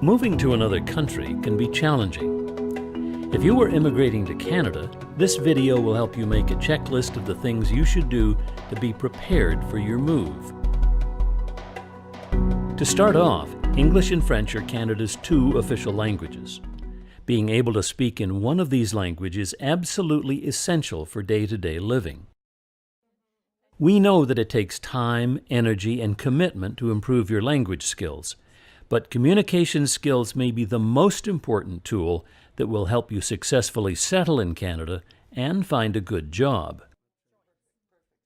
Moving to another country can be challenging. If you are immigrating to Canada, this video will help you make a checklist of the things you should do to be prepared for your move. To start off, English and French are Canada's two official languages. Being able to speak in one of these languages is absolutely essential for day-to-day living. We know that it takes time, energy, and commitment to improve your language skills, but communication skills may be the most important tool that will help you successfully settle in Canada and find a good job.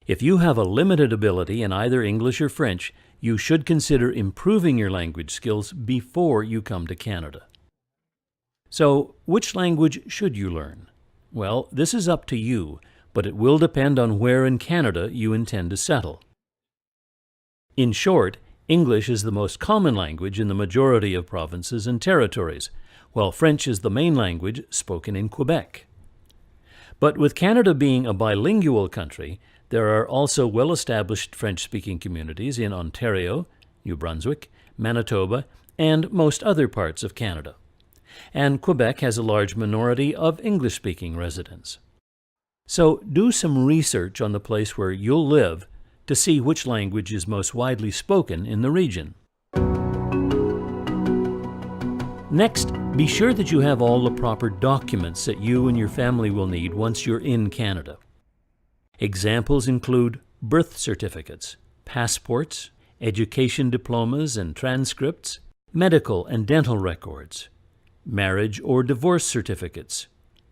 If you have a limited ability in either English or French, you should consider improving your language skills before you come to Canada. So, which language should you learn? Well, this is up to you, but it will depend on where in Canada you intend to settle. In short, English is the most common language in the majority of provinces and territories, while French is the main language spoken in Quebec. But with Canada being a bilingual country, there are also well-established French-speaking communities in Ontario, New Brunswick, Manitoba, and most other parts of Canada. And Quebec has a large minority of English-speaking residents. So do some research on the place where you'll live to see which language is most widely spoken in the region. Next, be sure that you have all the proper documents that you and your family will need once you're in Canada. Examples include birth certificates, passports, education diplomas and transcripts, medical and dental records, marriage or divorce certificates,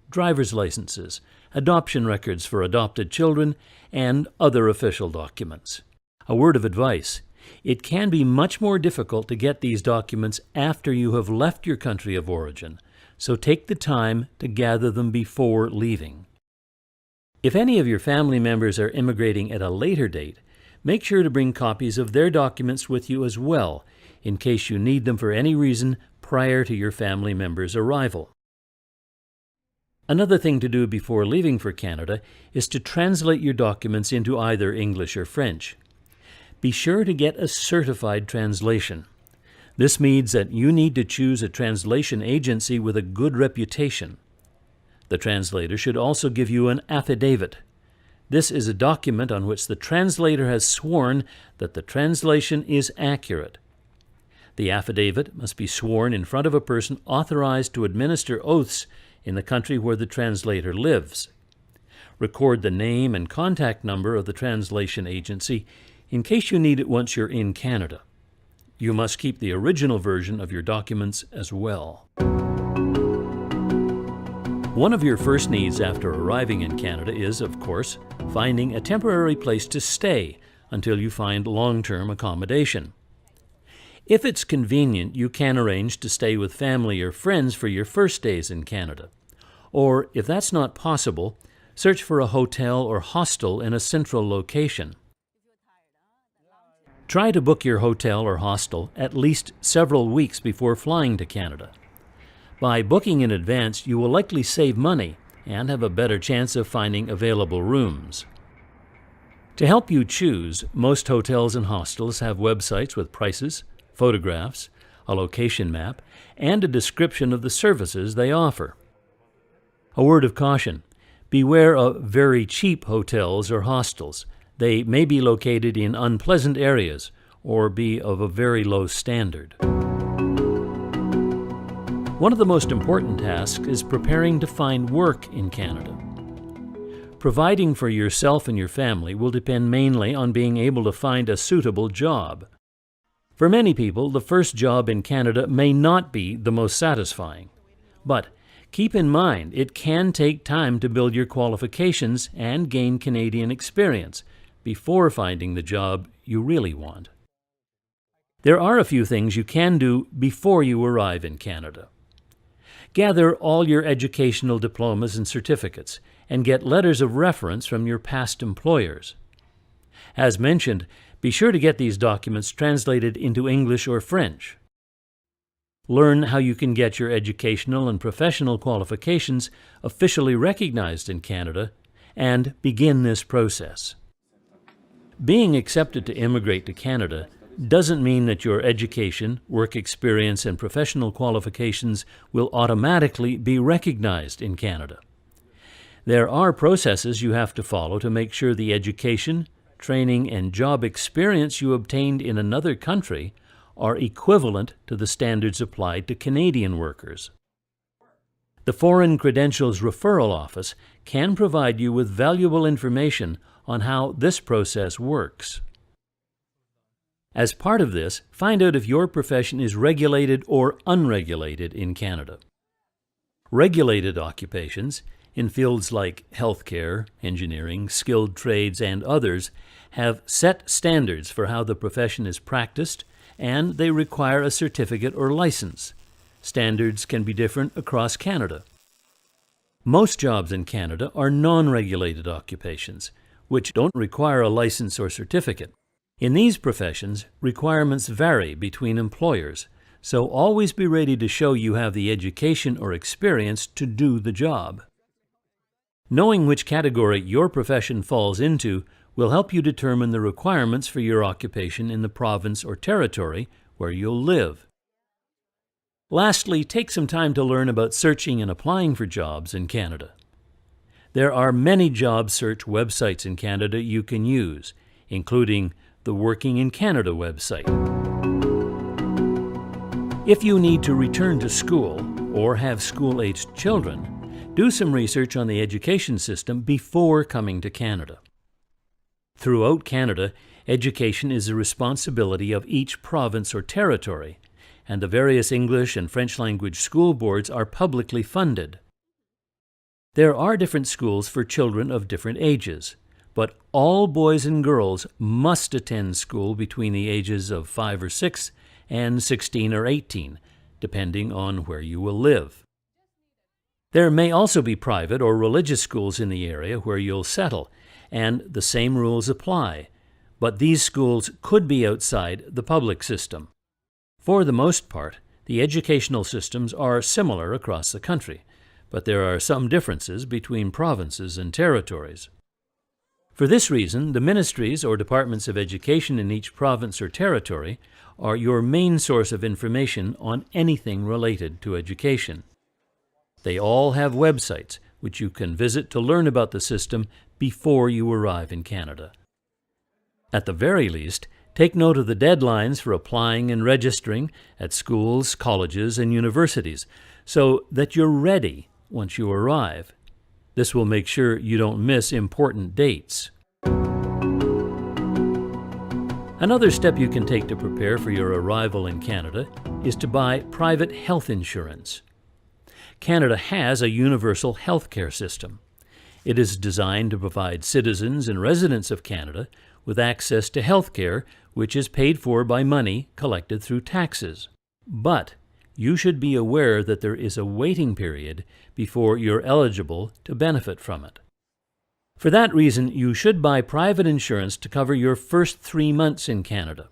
driver's licenses, adoption records for adopted children, and other official documents. A word of advice: it can be much more difficult to get these documents after you have left your country of origin, so take the time to gather them before leaving. If any of your family members are immigrating at a later date, make sure to bring copies of their documents with you as well, in case you need them for any reason prior to your family member's arrival. Another thing to do before leaving for Canada is to translate your documents into either English or French. Be sure to get a certified translation. This means that you need to choose a translation agency with a good reputation. The translator should also give you an affidavit. This is a document on which the translator has sworn that the translation is accurate. The affidavit must be sworn in front of a person authorized to administer oaths in the country where the translator lives. Record the name and contact number of the translation agency in case you need it once you're in Canada. You must keep the original version of your documents as well. One of your first needs after arriving in Canada is, of course, finding a temporary place to stay until you find long-term accommodation. If it's convenient, you can arrange to stay with family or friends for your first days in Canada. Or, if that's not possible, search for a hotel or hostel in a central location. Try to book your hotel or hostel at least several weeks before flying to Canada. By booking in advance, you will likely save money and have a better chance of finding available rooms. To help you choose, most hotels and hostels have websites with prices, photographs, a location map, and a description of the services they offer. A word of caution: beware of very cheap hotels or hostels. They may be located in unpleasant areas or be of a very low standard. One of the most important tasks is preparing to find work in Canada. Providing for yourself and your family will depend mainly on being able to find a suitable job. For many people, the first job in Canada may not be the most satisfying. But keep in mind, it can take time to build your qualifications and gain Canadian experience before finding the job you really want. There are a few things you can do before you arrive in Canada. Gather all your educational diplomas and certificates and get letters of reference from your past employers. As mentioned, be sure to get these documents translated into English or French. Learn how you can get your educational and professional qualifications officially recognized in Canada and begin this process. Being accepted to immigrate to Canada doesn't mean that your education, work experience, and professional qualifications will automatically be recognized in Canada. There are processes you have to follow to make sure the education, training, and job experience you obtained in another country are equivalent to the standards applied to Canadian workers. The Foreign Credentials Referral Office can provide you with valuable information on how this process works. As part of this, find out if your profession is regulated or unregulated in Canada. Regulated occupations, in fields like healthcare, engineering, skilled trades, and others, have set standards for how the profession is practiced, and they require a certificate or license. Standards can be different across Canada. Most jobs in Canada are non-regulated occupations, which don't require a license or certificate. In these professions, requirements vary between employers, so always be ready to show you have the education or experience to do the job. Knowing which category your profession falls into will help you determine the requirements for your occupation in the province or territory where you'll live. Lastly, take some time to learn about searching and applying for jobs in Canada. There are many job search websites in Canada you can use, including the Working in Canada website. If you need to return to school or have school-aged children, do some research on the education system before coming to Canada. Throughout Canada, education is the responsibility of each province or territory, and the various English and French language school boards are publicly funded. There are different schools for children of different ages, but all boys and girls must attend school between the ages of 5 or 6 and 16 or 18, depending on where you will live. There may also be private or religious schools in the area where you'll settle, and the same rules apply, but these schools could be outside the public system. For the most part, the educational systems are similar across the country, but there are some differences between provinces and territories. For this reason, the ministries or departments of education in each province or territory are your main source of information on anything related to education. They all have websites which you can visit to learn about the system before you arrive in Canada. At the very least, take note of the deadlines for applying and registering at schools, colleges, and universities so that you're ready once you arrive. This will make sure you don't miss important dates. Another step you can take to prepare for your arrival in Canada is to buy private health insurance. Canada has a universal health care system. It is designed to provide citizens and residents of Canada with access to health care, which is paid for by money collected through taxes. But you should be aware that there is a waiting period before you're eligible to benefit from it. For that reason, you should buy private insurance to cover your first 3 months in Canada.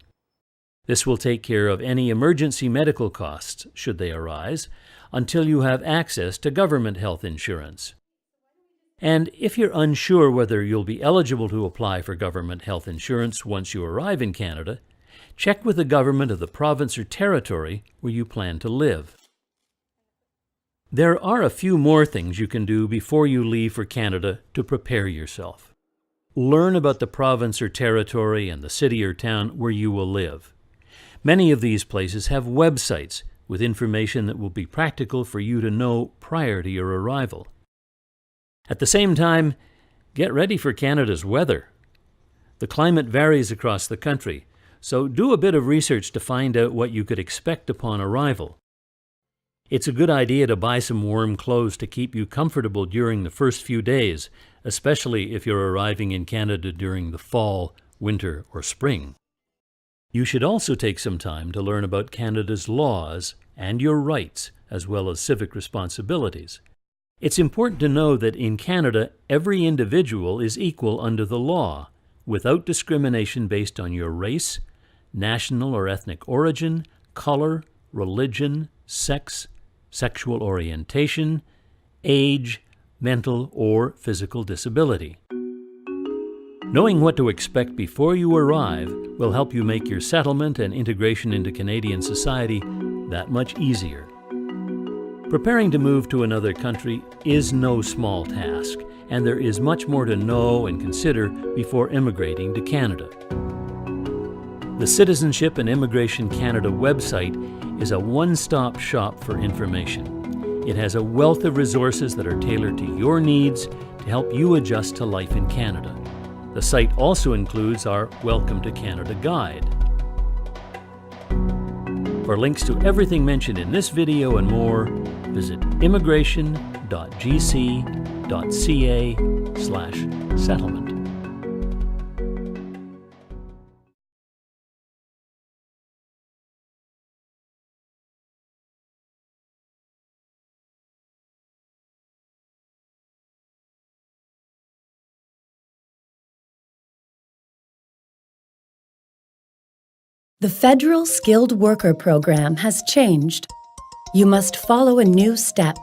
This will take care of any emergency medical costs, should they arise, until you have access to government health insurance. And if you're unsure whether you'll be eligible to apply for government health insurance once you arrive in Canada, check with the government of the province or territory where you plan to live. There are a few more things you can do before you leave for Canada to prepare yourself. Learn about the province or territory and the city or town where you will live. Many of these places have websites with information that will be practical for you to know prior to your arrival. At the same time, get ready for Canada's weather. The climate varies across the country, so do a bit of research to find out what you could expect upon arrival. It's a good idea to buy some warm clothes to keep you comfortable during the first few days, especially if you're arriving in Canada during the fall, winter, or spring. You should also take some time to learn about Canada's laws and your rights, as well as civic responsibilities. It's important to know that in Canada, every individual is equal under the law, without discrimination based on your race, national or ethnic origin, color, religion, sex, sexual orientation, age, mental or physical disability. Knowing what to expect before you arrive will help you make your settlement and integration into Canadian society that much easier. Preparing to move to another country is no small task, and there is much more to know and consider before immigrating to Canada. The Citizenship and Immigration Canada website is a one-stop shop for information. It has a wealth of resources that are tailored to your needs to help you adjust to life in Canada. The site also includes our Welcome to Canada guide. For links to everything mentioned in this video and more, visit immigration.gc.ca/settlement. The Federal Skilled Worker Program has changed. You must follow a new step.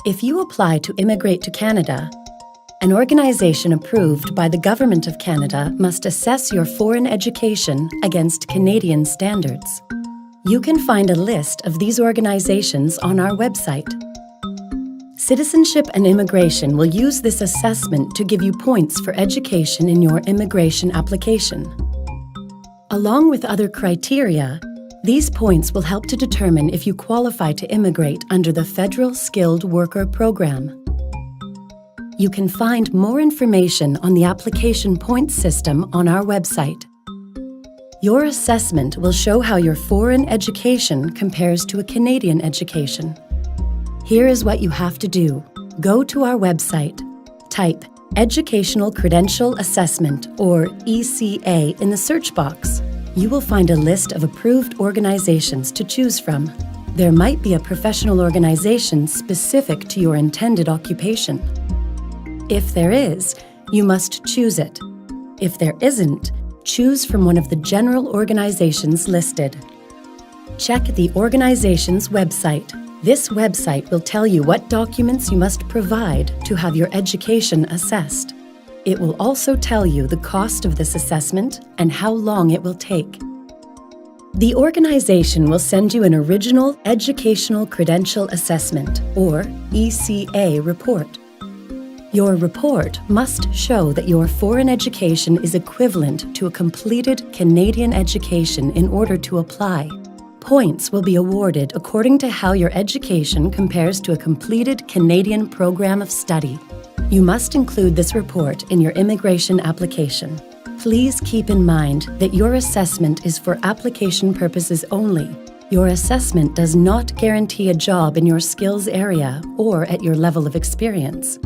If you apply to immigrate to Canada, an organization approved by the Government of Canada must assess your foreign education against Canadian standards. You can find a list of these organizations on our website. Citizenship and Immigration will use this assessment to give you points for education in your immigration application. Along with other criteria, these points will help to determine if you qualify to immigrate under the Federal Skilled Worker Program. You can find more information on the application points system on our website. Your assessment will show how your foreign education compares to a Canadian education. Here is what you have to do. Go to our website, type Educational Credential Assessment, or ECA, in the search box. You will find a list of approved organizations to choose from. There might be a professional organization specific to your intended occupation. If there is, you must choose it. If there isn't, choose from one of the general organizations listed. Check the organization's website. This website will tell you what documents you must provide to have your education assessed. It will also tell you the cost of this assessment and how long it will take. The organization will send you an original Educational Credential Assessment, or ECA, report. Your report must show that your foreign education is equivalent to a completed Canadian education in order to apply. Points will be awarded according to how your education compares to a completed Canadian program of study. You must include this report in your immigration application. Please keep in mind that your assessment is for application purposes only. Your assessment does not guarantee a job in your skills area or at your level of experience.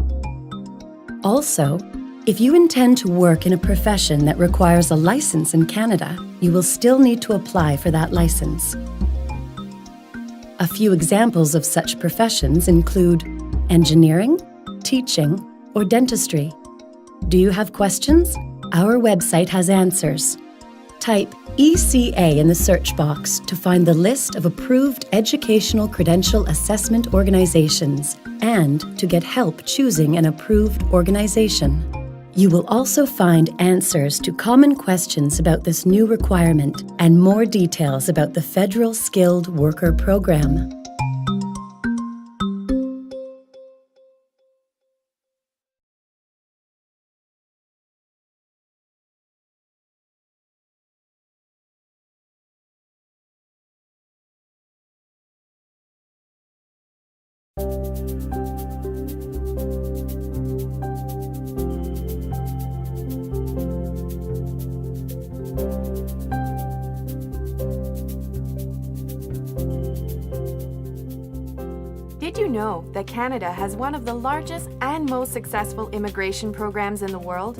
Also, if you intend to work in a profession that requires a license in Canada, you will still need to apply for that license. A few examples of such professions include engineering, teaching, or dentistry. Do you have questions? Our website has answers. Type ECA in the search box to find the list of approved Educational Credential Assessment organizations and to get help choosing an approved organization. You will also find answers to common questions about this new requirement and more details about the Federal Skilled Worker Program. Did you know that Canada has one of the largest and most successful immigration programs in the world?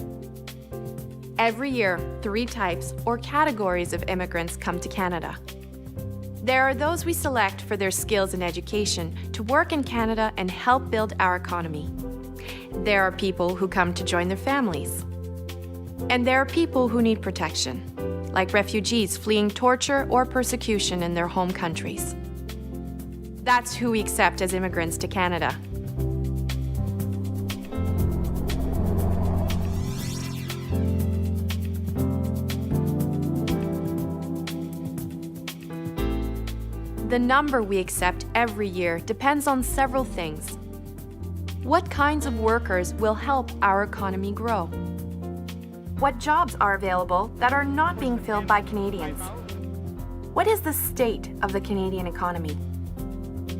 Every year, 3 types or categories of immigrants come to Canada. There are those we select for their skills and education to work in Canada and help build our economy. There are people who come to join their families. And there are people who need protection, like refugees fleeing torture or persecution in their home countries. That's who we accept as immigrants to Canada. The number we accept every year depends on several things. What kinds of workers will help our economy grow? What jobs are available that are not being filled by Canadians? What is the state of the Canadian economy?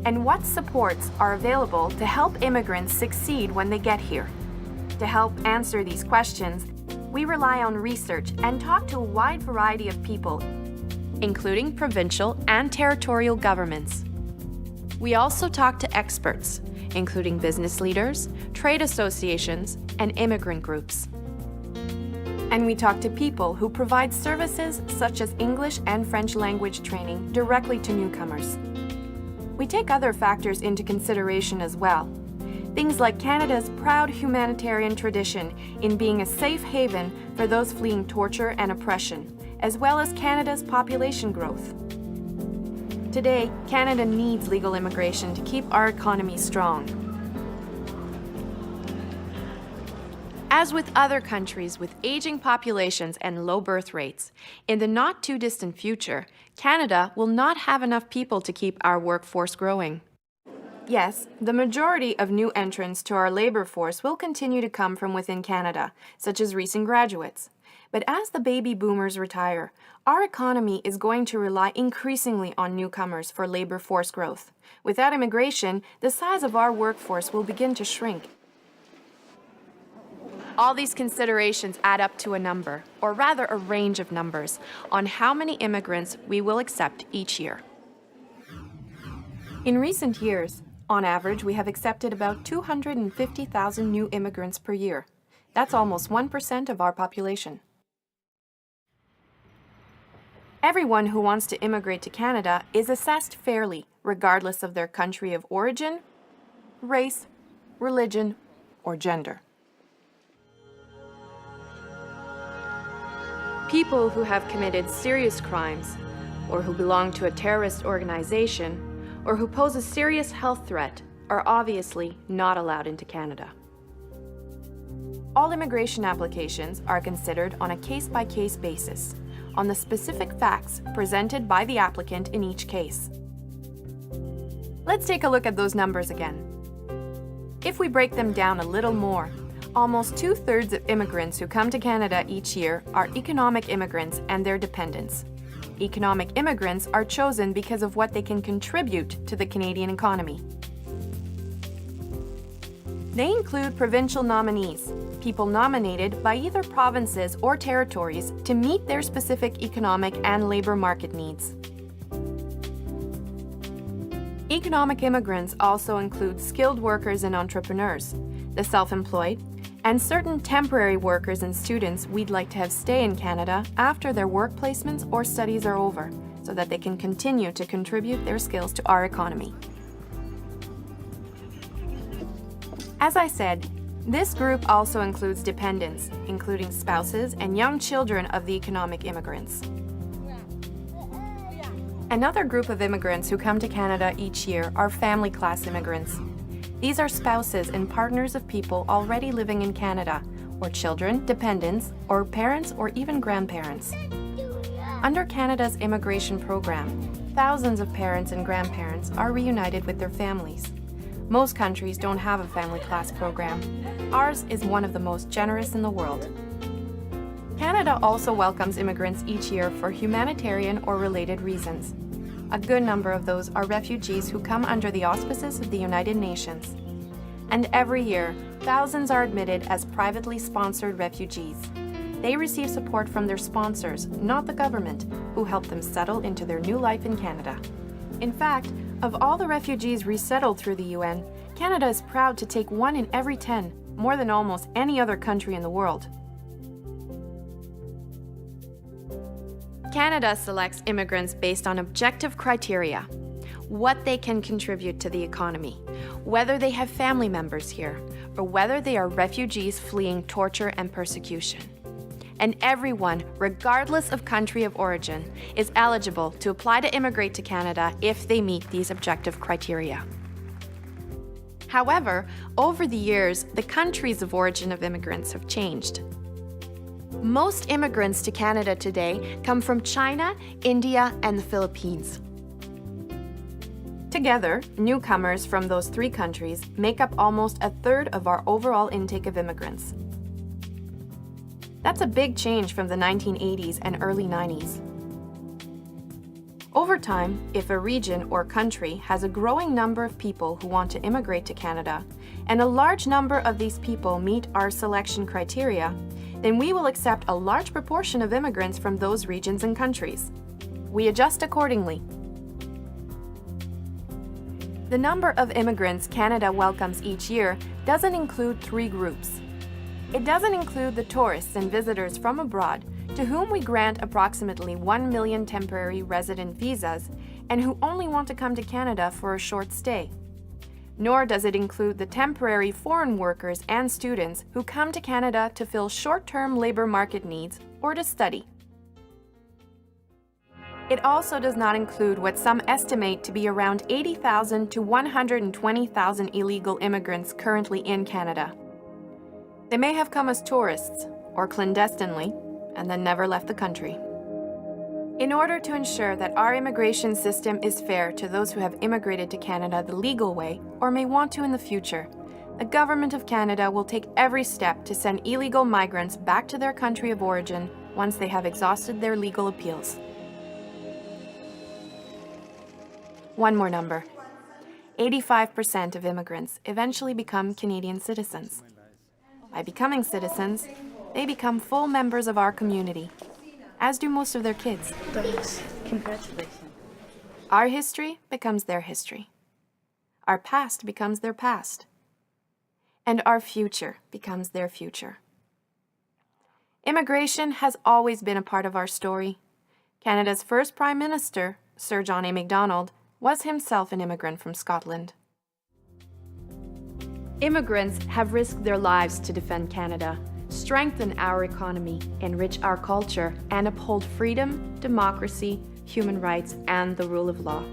And what supports are available to help immigrants succeed when they get here? To help answer these questions, we rely on research and talk to a wide variety of people, including provincial and territorial governments. We also talk to experts, including business leaders, trade associations, and immigrant groups. And we talk to people who provide services such as English and French language training directly to newcomers. We take other factors into consideration as well. Things like Canada's proud humanitarian tradition in being a safe haven for those fleeing torture and oppression, as well as Canada's population growth. Today, Canada needs legal immigration to keep our economy strong. As with other countries with aging populations and low birth rates, in the not-too-distant future, Canada will not have enough people to keep our workforce growing. Yes, the majority of new entrants to our labor force will continue to come from within Canada, such as recent graduates. But as the baby boomers retire, our economy is going to rely increasingly on newcomers for labor force growth. Without immigration, the size of our workforce will begin to shrink. All these considerations add up to a number, or rather a range of numbers, on how many immigrants we will accept each year. In recent years, on average, we have accepted about 250,000 new immigrants per year. That's almost 1% of our population. Everyone who wants to immigrate to Canada is assessed fairly, regardless of their country of origin, race, religion, or gender. People who have committed serious crimes, or who belong to a terrorist organization, or who pose a serious health threat are obviously not allowed into Canada. All immigration applications are considered on a case-by-case basis, on the specific facts presented by the applicant in each case. Let's take a look at those numbers again. If we break them down a little more, almost 2/3 of immigrants who come to Canada each year are economic immigrants and their dependents. Economic immigrants are chosen because of what they can contribute to the Canadian economy. They include provincial nominees, people nominated by either provinces or territories to meet their specific economic and labor market needs. Economic immigrants also include skilled workers and entrepreneurs, the self-employed, and certain temporary workers and students we'd like to have stay in Canada after their work placements or studies are over, so that they can continue to contribute their skills to our economy. As I said, this group also includes dependents, including spouses and young children of the economic immigrants. Another group of immigrants who come to Canada each year are family class immigrants. These are spouses and partners of people already living in Canada, or children, dependents, or parents or even grandparents. Under Canada's immigration program, thousands of parents and grandparents are reunited with their families. Most countries don't have a family class program. Ours is one of the most generous in the world. Canada also welcomes immigrants each year for humanitarian or related reasons. A good number of those are refugees who come under the auspices of the United Nations. And every year, thousands are admitted as privately sponsored refugees. They receive support from their sponsors, not the government, who help them settle into their new life in Canada. In fact, of all the refugees resettled through the UN, Canada is proud to take 1 in every 10, more than almost any other country in the world. Canada selects immigrants based on objective criteria: what they can contribute to the economy, whether they have family members here, or whether they are refugees fleeing torture and persecution. And everyone, regardless of country of origin, is eligible to apply to immigrate to Canada if they meet these objective criteria. However, over the years, the countries of origin of immigrants have changed. Most immigrants to Canada today come from China, India, and the Philippines. Together, newcomers from those three countries make up almost a third of our overall intake of immigrants. That's a big change from the 1980s and early 90s. Over time, if a region or country has a growing number of people who want to immigrate to Canada, and a large number of these people meet our selection criteria, then we will accept a large proportion of immigrants from those regions and countries. We adjust accordingly. The number of immigrants Canada welcomes each year doesn't include three groups. It doesn't include the tourists and visitors from abroad to whom we grant approximately 1 million temporary resident visas and who only want to come to Canada for a short stay. Nor does it include the temporary foreign workers and students who come to Canada to fill short-term labor market needs or to study. It also does not include what some estimate to be around 80,000 to 120,000 illegal immigrants currently in Canada. They may have come as tourists or clandestinely and then never left the country. In order to ensure that our immigration system is fair to those who have immigrated to Canada the legal way or may want to in the future, the Government of Canada will take every step to send illegal migrants back to their country of origin once they have exhausted their legal appeals. One more number. 85% of immigrants eventually become Canadian citizens. By becoming citizens, they become full members of our community, as do most of their kids. Thanks. Congratulations. Our history becomes their history. Our past becomes their past. And our future becomes their future. Immigration has always been a part of our story. Canada's first Prime Minister, Sir John A. Macdonald, was himself an immigrant from Scotland. Immigrants have risked their lives to defend Canada, strengthen our economy, enrich our culture, and uphold freedom, democracy, human rights, and the rule of law.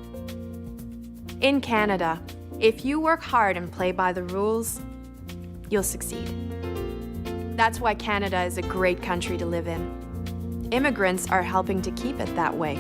In Canada, if you work hard and play by the rules, you'll succeed. That's why Canada is a great country to live in. Immigrants are helping to keep it that way.